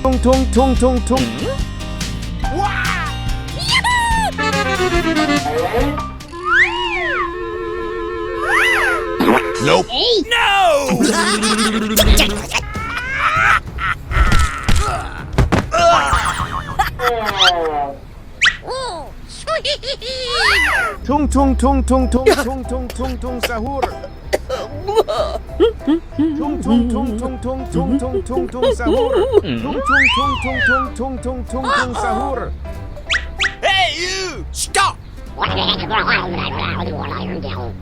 tung tung tung tung tung. Nope. No! Tung tung tung tung tung tung tung tung tung sahur. Tung tung tung tung tung tung tung tung tung sahur. Tung tung tung tung tung tung tung tung tung sahur. Hey, you! Stop!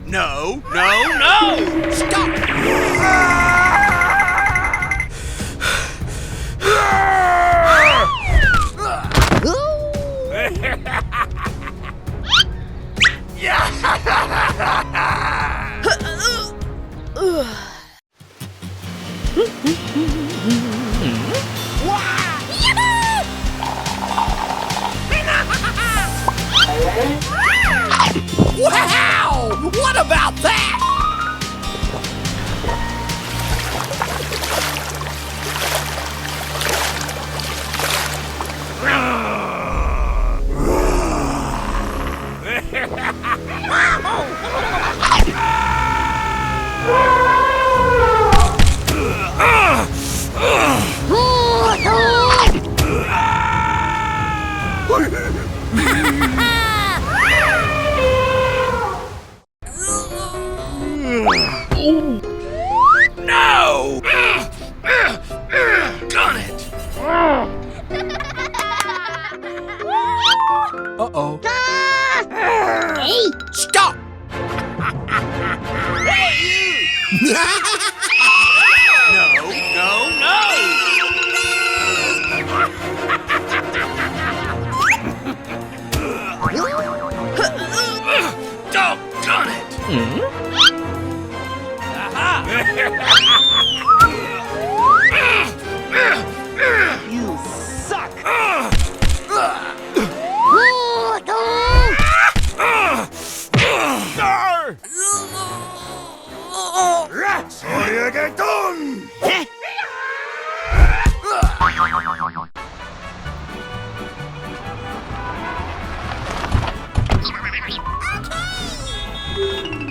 No, no, no! Stop! Wow! What about that? No! Done it! Uh-oh. Hey! Stop! Hey, you! No, no, no! Doggone it! You suck.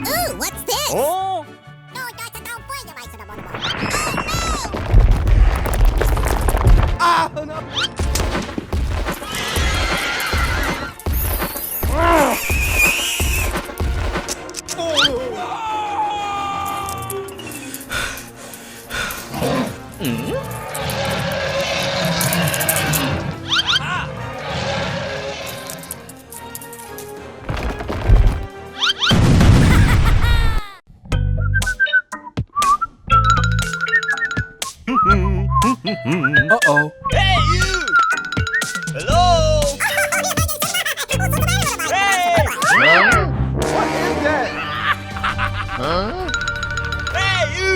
Ooh, what's this? Oh. Ah, no. Uh-oh. Hey, you! Hello! Hey! What is that? Hey, you!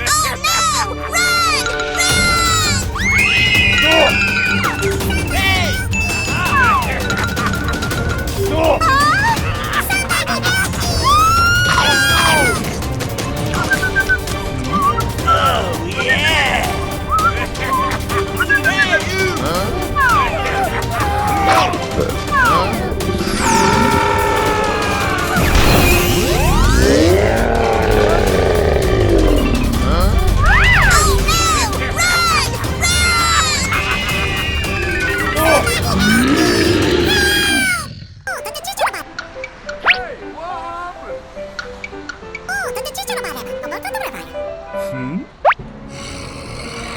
Oh no! Run! Hey! Oh, yeah! Hey, you!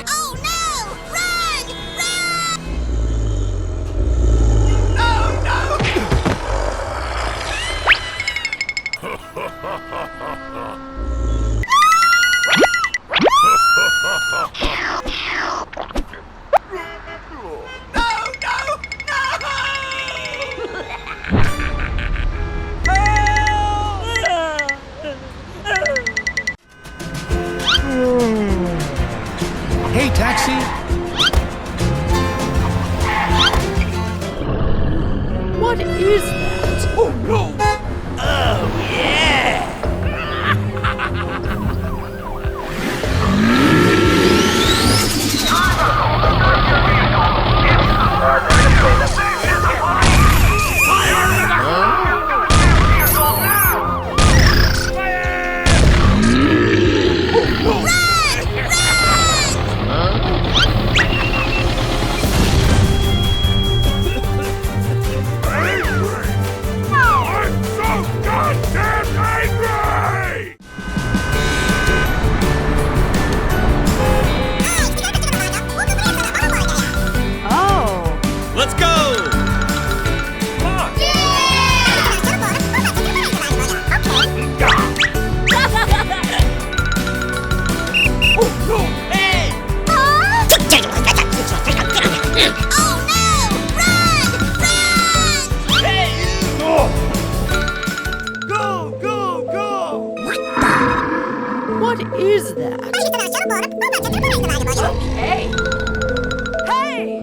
Oh no! Run! Run! Oh, no! Hey, taxi! What is that? Oh, no! Oh, yeah! What is that? Okay. Hey!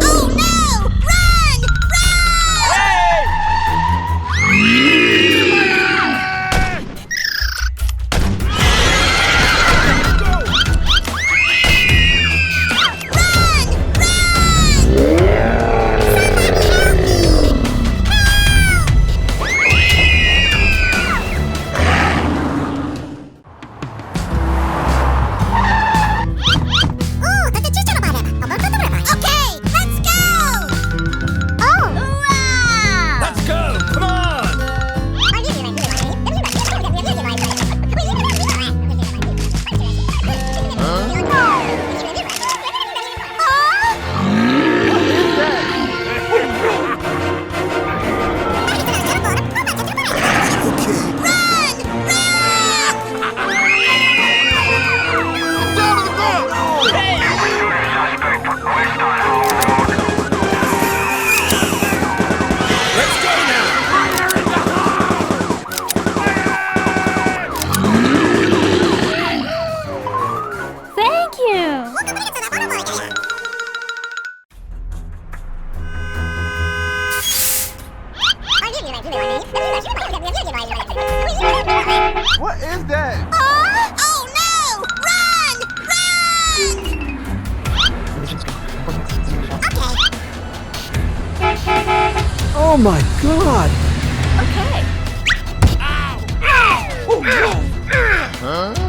Oh no! Run! Okay, let's go! Oh! Hurrah! Let's go! Come on! Let's go now! Thank you! What is that? Oh no! Run! Okay. Oh my god! Okay. Ow! Huh?